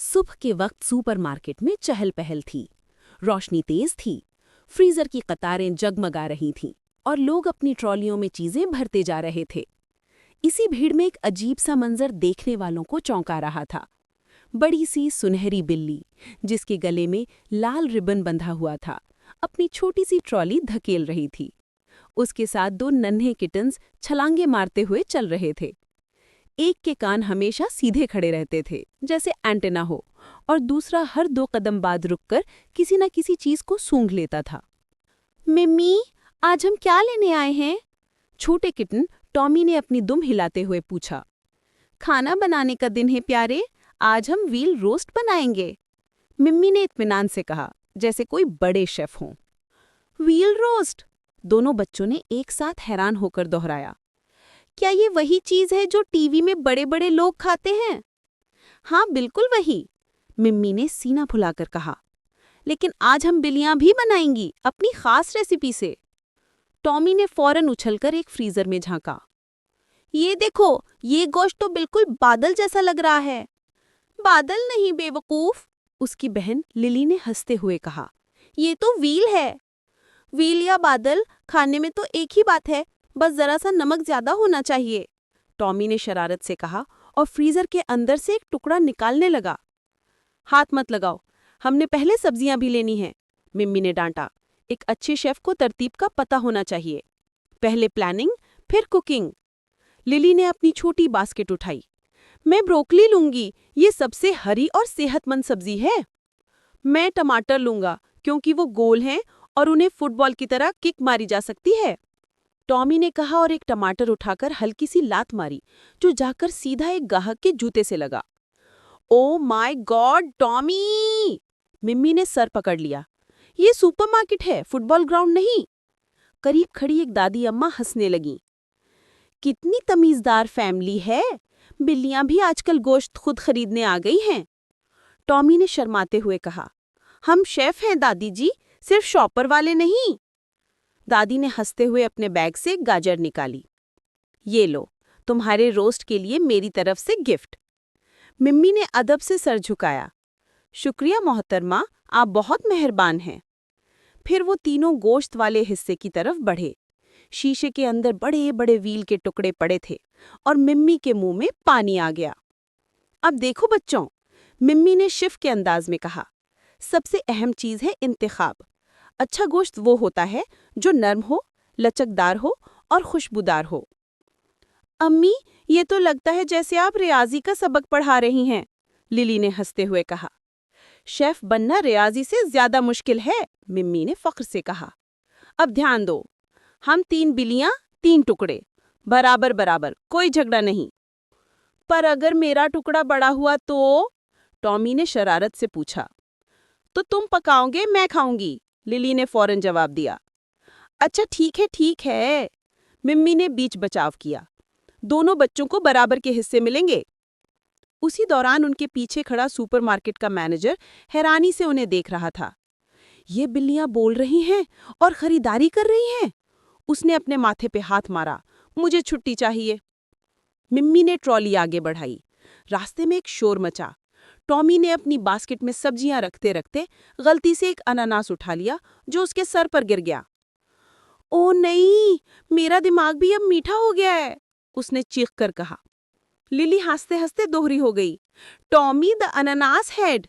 सुबह के वक्त सुपरमार्केट में चहल पहल थी। रोशनी तेज थी, फ्रीजर की कतारें जगमगा रही थीं और लोग अपनी ट्रॉलियों में चीजें भरते जा रहे थे। इसी भीड़ में एक अजीब सा मंजर देखने वालों को चौंका रहा था। बड़ी सी सुनहरी बिल्ली, जिसके गले में लाल रिबन बंधा हुआ था, अपनी छोटी सी ट्रॉली धकेल रही थी। उसके साथ दो नन्हे किटन्स छलांगे मारते हुए चल रहे थे। एक के कान हमेशा सीधे खड़े रहते थे, जैसे एंटेना हो, और दूसरा हर 2 कदम बाद रुककर किसी न किसी चीज को सूंघ लेता था। मिम्मी, आज हम क्या लेने आए हैं? छोटे किटन टॉमी ने अपनी दुम हिलाते हुए पूछा। खाना बनाने का दिन है प्यारे, आज हम व्हील रोस्ट बनाएंगे, मिम्मी ने इत्मीनान से कहा, जैसे कोई बड़े शेफ हों। Wheel roast? दोनों बच्चों ने एक साथ हैरान होकर दोहराया। क्या ये वही चीज है जो टीवी में बड़े बड़े लोग खाते हैं? हाँ, बिल्कुल वही, मिम्मी ने सीना फुलाकर कहा। लेकिन आज हम बिल्लियां भी बनाएंगी, अपनी खास रेसिपी से। टॉमी ने फौरन उछलकर एक फ्रीजर में झांका। ये देखो, ये गोश्त तो बिल्कुल बादल जैसा लग रहा है। बादल नहीं बेवकूफ, उसकी बहन लिली ने हंसते हुए कहा। ये तो व्हील है। व्हील या बादल, खाने में तो एक ही बात है, बस जरा सा नमक ज्यादा होना चाहिए, टॉमी ने शरारत से कहा और फ्रीजर के अंदर से एक टुकड़ा निकालने लगा। हाथ मत लगाओ, हमने पहले सब्जियां भी लेनी हैं, मिम्मी ने डांटा। एक अच्छे शेफ को तरतीब का पता होना चाहिए। पहले प्लानिंग, फिर कुकिंग। लिली ने अपनी छोटी बास्केट उठाई। मैं ब्रोकली लूंगी, ये सबसे हरी और सेहतमंद सब्जी है। मैं टमाटर लूंगा, क्योंकि वो गोल हैं और उन्हें फुटबॉल की तरह किक मारी जा सकती है, टॉमी ने कहा और एक टमाटर उठाकर हल्की सी लात मारी, जो जाकर सीधा एक ग्राहक के जूते से लगा। ओ माय गॉड टॉमी, मिम्मी ने सर पकड़ लिया। ये सुपरमार्केट है, फुटबॉल ग्राउंड नहीं। करीब खड़ी एक दादी अम्मा हंसने लगी। कितनी तमीजदार फैमिली है, बिल्लियां भी आजकल गोश्त खुद खरीदने आ गई हैं, टॉमी ने शर्माते हुए कहा। हम शेफ हैं दादी जी, सिर्फ शॉपर वाले नहीं। दादी ने हंसते हुए अपने बैग से एक गाजर निकाली। ये लो, तुम्हारे रोस्ट के लिए मेरी तरफ से गिफ्ट। मिम्मी ने अदब से सर झुकाया। शुक्रिया मोहतरमा, आप बहुत मेहरबान हैं। फिर वो तीनों गोश्त वाले हिस्से की तरफ बढ़े। शीशे के अंदर बड़े बड़े व्हील के टुकड़े पड़े थे और मिम्मी के मुंह में पानी आ गया। अब देखो बच्चों, मिम्मी ने शिफ के अंदाज में कहा, सबसे अहम चीज है इंतखाब। अच्छा गोश्त वो होता है जो नर्म हो, लचकदार हो और खुशबूदार हो। अम्मी, ये तो लगता है जैसे आप रियाजी का सबक पढ़ा रही हैं, लिली ने हंसते हुए कहा। शेफ बनना रियाजी से ज्यादा मुश्किल है, मिम्मी ने फख्र से कहा। अब ध्यान दो, हम 3 बिल्लियां, 3 टुकड़े, बराबर बराबर, कोई झगड़ा नहीं। पर अगर मेरा टुकड़ा बड़ा हुआ तो? टॉमी ने शरारत से पूछा। तो तुम पकाओगे, मैं खाऊंगी, लिली ने फौरन जवाब दिया। अच्छा ठीक है, मिम्मी ने बीच बचाव किया। दोनों बच्चों को बराबर के हिस्से मिलेंगे। उसी दौरान उनके पीछे खड़ा सुपरमार्केट का मैनेजर हैरानी से उन्हें देख रहा था। ये बिल्लियां बोल रही हैं और खरीदारी कर रही हैं। उसने अपने माथे पे हाथ मारा। मुझे छुट्टी चाहिए। मिम्मी ने ट्रॉली आगे बढ़ाई। रास्ते में एक शोर मचा। टॉमी ने अपनी बास्केट में सब्जियां रखते रखते गलती से एक अनानास उठा लिया, जो उसके सर पर गिर गया। ओ नहीं, मेरा दिमाग भी अब मीठा हो गया है, उसने चीख कर कहा। लिली हंसते हंसते दोहरी हो गई। टॉमी द अनानास हेड।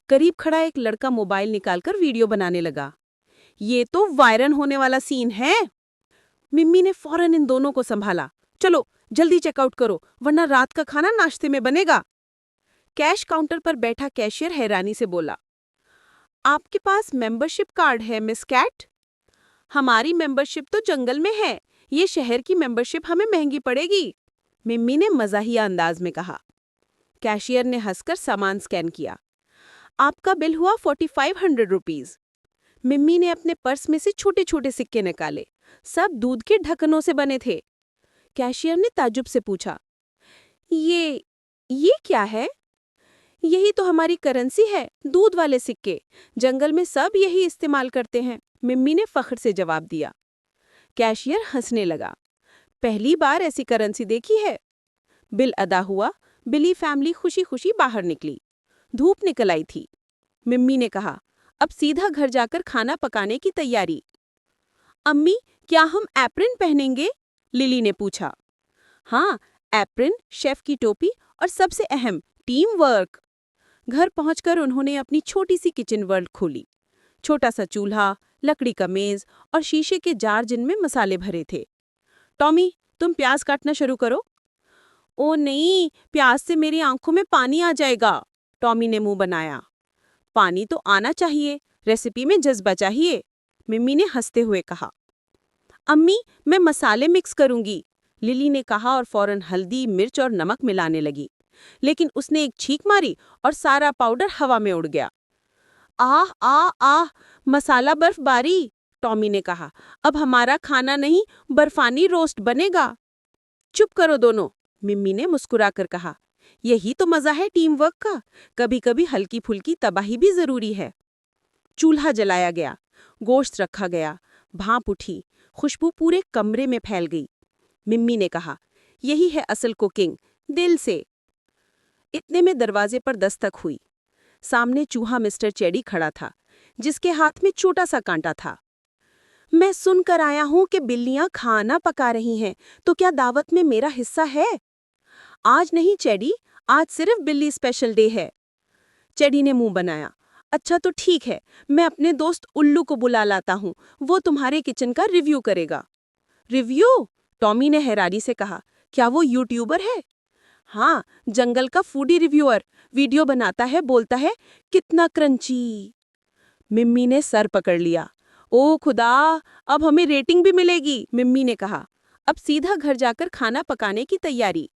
करीब खड़ा एक लड़का मोबाइल निकालकर वीडियो बनाने लगा। ये तो वायरल होने वाला सीन है। मिम्मी ने फौरन इन दोनों को संभाला। चलो जल्दी चेकआउट करो, वरना रात का खाना नाश्ते में बनेगा। कैश काउंटर पर बैठा कैशियर हैरानी से बोला, आपके पास मेंबरशिप कार्ड है मिस कैट? हमारी मेंबरशिप तो जंगल में है, ये शहर की मेंबरशिप हमें महंगी पड़ेगी, मिम्मी ने मजाहिया अंदाज में कहा। कैशियर ने हंसकर सामान स्कैन किया। आपका बिल हुआ 4500 रुपीज। मिम्मी ने अपने पर्स में से छोटे छोटे सिक्के निकाले। सब दूध के ढक्कनों से बने थे। कैशियर ने ताज्जुब से पूछा, ये क्या है? यही तो हमारी करेंसी है, दूध वाले सिक्के। जंगल में सब यही इस्तेमाल करते हैं, मिम्मी ने फख्र से जवाब दिया। कैशियर हंसने लगा। पहली बार ऐसी करेंसी देखी है। बिल अदा हुआ। बिली फैमिली खुशी खुशी बाहर निकली। धूप निकल आई थी। मिम्मी ने कहा, अब सीधा घर जाकर खाना पकाने की तैयारी। अम्मी, क्या हम एप्रिन पहनेंगे? लिली ने पूछा। हाँ, एप्रिन, शेफ की टोपी और सबसे अहम, टीम वर्क। घर पहुंचकर उन्होंने अपनी छोटी सी किचन वर्ल्ड खोली। छोटा सा चूल्हा, लकड़ी का मेज और शीशे के जार जिनमें मसाले भरे थे। टॉमी, तुम प्याज काटना शुरू करो। ओ नहीं, प्याज से मेरी आंखों में पानी आ जाएगा। टॉमी ने मुंह बनाया। पानी तो आना चाहिए, रेसिपी में जज्बा चाहिए, मिम्मी ने हंसते हुए कहा। अम्मी, मैं मसाले मिक्स करूंगी, लिली ने कहा और फौरन हल्दी, मिर्च और नमक मिलाने लगी। लेकिन उसने एक छींक मारी और सारा पाउडर हवा में उड़ गया। आह आह आह, मसाला बर्फबारी, टॉमी ने कहा। अब हमारा खाना नहीं, बर्फानी रोस्ट बनेगा। चुप करो दोनों, मिम्मी ने मुस्कुराकर कहा। यही तो मजा है टीम वर्क का, कभी कभी हल्की फुल्की तबाही भी जरूरी है। चूल्हा जलाया गया, गोश्त रखा गया, भाप उठी, खुशबू पूरे कमरे में फैल गई। मिम्मी ने कहा, यही है असल कुकिंग, दिल से। इतने में दरवाजे पर दस्तक हुई। सामने चूहा मिस्टर चेडी खड़ा था, जिसके हाथ में छोटा सा कांटा था। मैं सुनकर आया हूं कि बिल्लियां खाना पका रही हैं, तो क्या दावत में मेरा हिस्सा है? आज नहीं चेडी, आज सिर्फ बिल्ली स्पेशल डे है। चेडी ने मुंह बनाया। अच्छा तो ठीक है, मैं अपने दोस्त उल्लू को बुला लाता हूँ, वो तुम्हारे किचन का रिव्यू करेगा। रिव्यू? टॉमी ने हैरानी से कहा। क्या वो यूट्यूबर है? हाँ, जंगल का फूडी रिव्यूअर, वीडियो बनाता है, बोलता है कितना क्रंची। मिम्मी ने सर पकड़ लिया। ओ खुदा, अब हमें रेटिंग भी मिलेगी, मिम्मी ने कहा। अब सीधा घर जाकर खाना पकाने की तैयारी।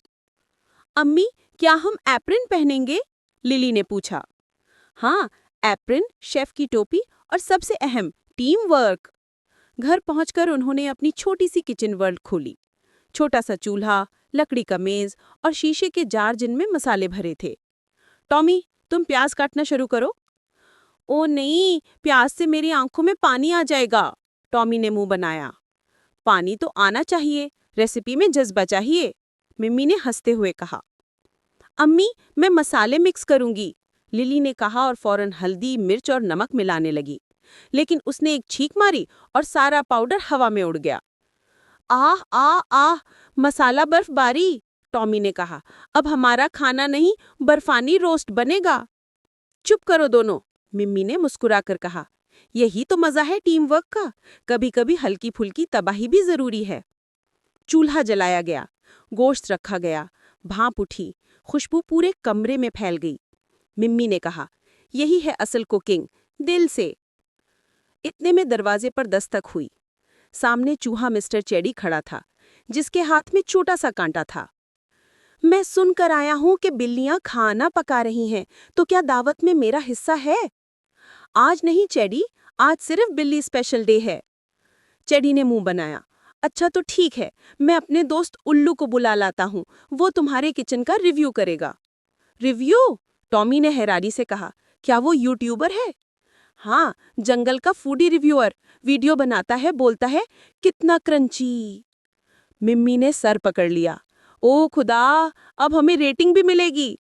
अम्मी, क्या हम एप्रिन पहनेंगे? लिली ने पूछा। हाँ, एप्रिन, शेफ की टोपी और सबसे अहम, टीम वर्क। घर पहुंचकर उन्होंने अपनी छोटी सी किचन वर्ल्ड खोली। छोटा सा चूल्हा, लकड़ी का मेज और शीशे के जार जिनमें मसाले भरे थे। टॉमी, तुम प्याज काटना शुरू करो। ओ नहीं, प्याज से मेरी आंखों में पानी आ जाएगा, टॉमी ने मुंह बनाया। पानी तो आना चाहिए, रेसिपी में जज्बा चाहिए, मिम्मी ने हंसते हुए कहा। अम्मी, मैं मसाले मिक्स करूंगी, लिली ने कहा और फौरन हल्दी, मिर्च और नमक मिलाने लगी। लेकिन उसने एक छींक मारी और सारा पाउडर हवा में उड़ गया। आह आह आह, मसाला बर्फबारी, टॉमी ने कहा। अब हमारा खाना नहीं, बर्फानी रोस्ट बनेगा। चुप करो दोनों, मिम्मी ने मुस्कुराकर कहा। यही तो मजा है टीम वर्क का, कभी कभी हल्की फुल्की तबाही भी जरूरी है। चूल्हा जलाया गया, गोश्त रखा गया, भाप उठी, खुशबू पूरे कमरे में फैल गई। मिम्मी ने कहा, यही है असल कुकिंग, दिल से। इतने में दरवाजे पर दस्तक हुई। सामने चूहा मिस्टर चेडी खड़ा था, जिसके हाथ में छोटा सा कांटा था। मैं सुनकर आया हूं कि बिल्लियां खाना पका रही हैं, तो क्या दावत में मेरा हिस्सा है? आज नहीं चेडी, आज सिर्फ बिल्ली स्पेशल डे है। चेडी ने मुंह बनाया। अच्छा तो ठीक है, मैं अपने दोस्त उल्लू को बुला लाता हूँ, वो तुम्हारे किचन का रिव्यू करेगा। रिव्यू? टॉमी ने हैरानी से कहा। क्या वो यूट्यूबर है? हाँ, जंगल का फूडी रिव्यूअर, वीडियो बनाता है, बोलता है कितना क्रंची। मिम्मी ने सर पकड़ लिया। ओ खुदा, अब हमें रेटिंग भी मिलेगी,